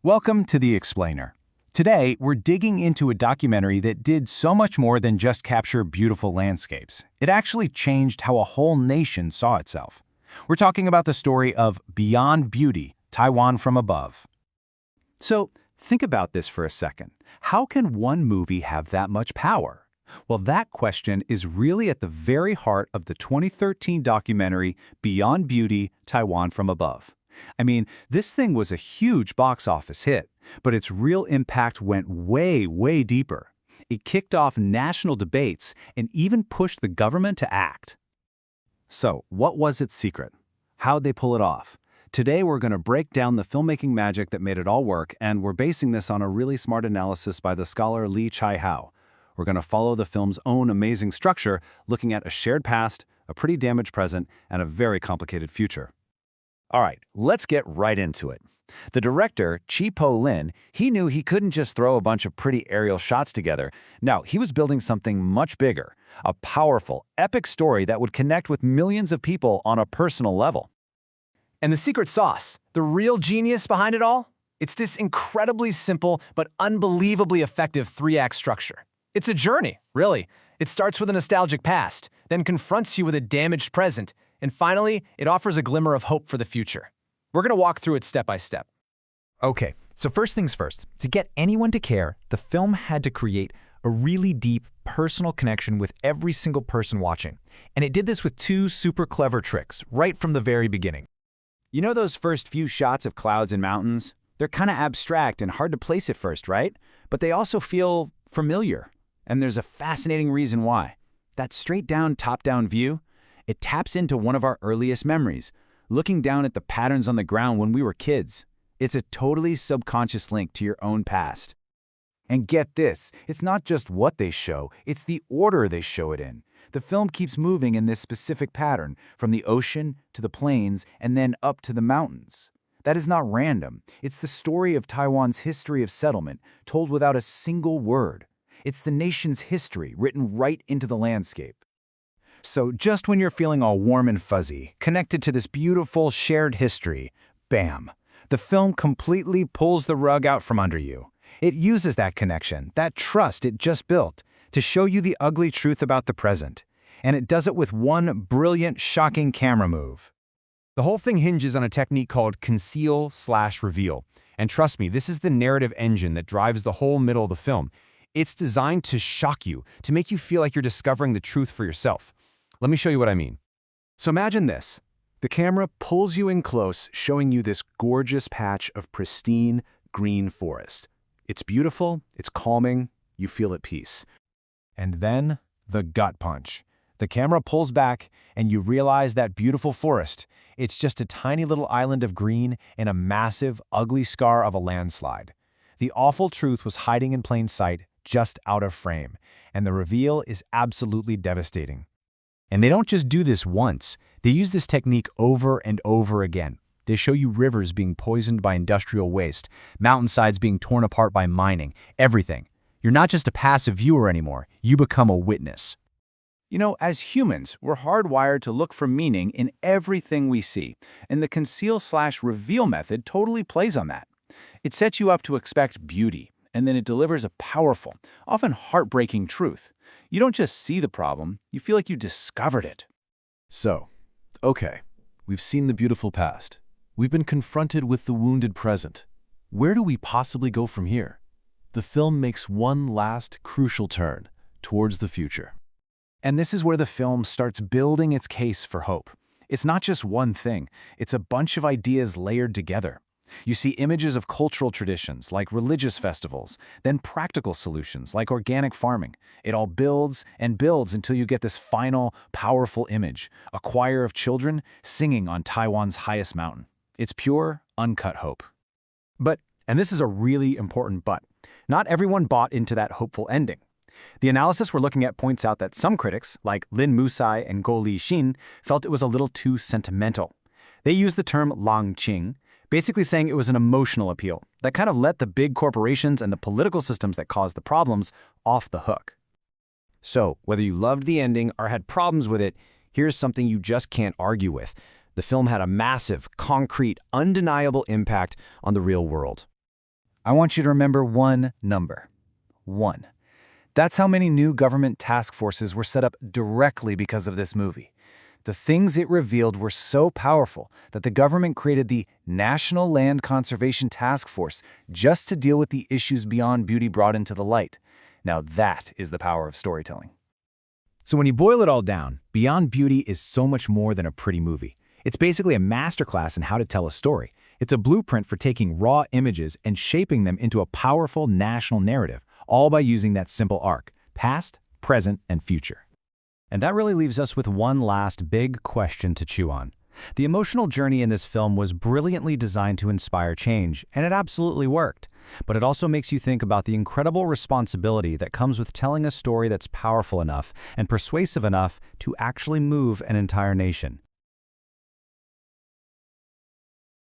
Welcome to The Explainer. Today, we're digging into a documentary that did so much more than just capture beautiful landscapes. It actually changed how a whole nation saw itself. We're talking about the story of Beyond Beauty, Taiwan from Above. So, think about this for a second. How can one movie have that much power? Well, that question is really at the very heart of the 2013 documentary Beyond Beauty, Taiwan from Above. I mean, this thing was a huge box office hit, but its real impact went way, way deeper. It kicked off national debates and even pushed the government to act. So, what was its secret? How'd they pull it off? Today, we're going to break down the filmmaking magic that made it all work, and we're basing this on a really smart analysis by the scholar Lee Chai-hao. We're going to follow the film's own amazing structure, looking at a shared past, a pretty damaged present, and a very complicated future. All right, let's get right into it. The director, Chi Po-lin, he knew he couldn't just throw a bunch of pretty aerial shots together. No, he was building something much bigger, a powerful, epic story that would connect with millions of people on a personal level. And the secret sauce, the real genius behind it all? It's this incredibly simple but unbelievably effective three-act structure. It's a journey, really. It starts with a nostalgic past, then confronts you with a damaged present, and finally, it offers a glimmer of hope for the future. We're going to walk through it step by step. Okay, so first things first. To get anyone to care, the film had to create a really deep, personal connection with every single person watching. And it did this with two super clever tricks, right from the very beginning. You know those first few shots of clouds and mountains? They're kind of abstract and hard to place at first, right? But they also feel familiar. And there's a fascinating reason why. That straight-down, top-down view, it taps into one of our earliest memories, looking down at the patterns on the ground when we were kids. It's a totally subconscious link to your own past. And get this, it's not just what they show, it's the order they show it in. The film keeps moving in this specific pattern, from the ocean to the plains and then up to the mountains. That is not random. It's the story of Taiwan's history of settlement, told without a single word. It's the nation's history written right into the landscape. So just when you're feeling all warm and fuzzy, connected to this beautiful shared history, bam, the film completely pulls the rug out from under you. It uses that connection, that trust it just built, to show you the ugly truth about the present. And it does it with one brilliant, shocking camera move. The whole thing hinges on a technique called conceal/reveal. And trust me, this is the narrative engine that drives the whole middle of the film. It's designed to shock you, to make you feel like you're discovering the truth for yourself. Let me show you what I mean. So imagine this. The camera pulls you in close, showing you this gorgeous patch of pristine, green forest. It's beautiful, it's calming, you feel at peace. And then, the gut punch. The camera pulls back, and you realize that beautiful forest, it's just a tiny little island of green in a massive, ugly scar of a landslide. The awful truth was hiding in plain sight, just out of frame, and the reveal is absolutely devastating. And they don't just do this once. They use this technique over and over again. They show you rivers being poisoned by industrial waste, mountainsides being torn apart by mining, everything. You're not just a passive viewer anymore. You become a witness. You know, as humans, we're hardwired to look for meaning in everything we see, and the conceal/reveal method totally plays on that. It sets you up to expect beauty, and then it delivers a powerful, often heartbreaking truth. You don't just see the problem, you feel like you discovered it. So, okay, we've seen the beautiful past. We've been confronted with the wounded present. Where do we possibly go from here? The film makes one last crucial turn towards the future. And this is where the film starts building its case for hope. It's not just one thing, it's a bunch of ideas layered together. You see images of cultural traditions like religious festivals, then practical solutions like organic farming. It all builds and builds until you get this final, powerful image, a choir of children singing on Taiwan's highest mountain. It's pure, uncut hope. But, and this is a really important but, not everyone bought into that hopeful ending. The analysis we're looking at points out that some critics, like Lin Musai and Go Li-shin, felt it was a little too sentimental. They used the term langqing, basically saying it was an emotional appeal that kind of let the big corporations and the political systems that caused the problems off the hook. So, whether you loved the ending or had problems with it, here's something you just can't argue with. The film had a massive, concrete, undeniable impact on the real world. I want you to remember one number. 1. That's how many new government task forces were set up directly because of this movie. The things it revealed were so powerful that the government created the National Land Conservation Task Force just to deal with the issues Beyond Beauty brought into the light. Now that is the power of storytelling. So when you boil it all down, Beyond Beauty is so much more than a pretty movie. It's basically a masterclass in how to tell a story. It's a blueprint for taking raw images and shaping them into a powerful national narrative, all by using that simple arc: past, present, and future. And that really leaves us with one last big question to chew on. The emotional journey in this film was brilliantly designed to inspire change, and it absolutely worked. But it also makes you think about the incredible responsibility that comes with telling a story that's powerful enough and persuasive enough to actually move an entire nation.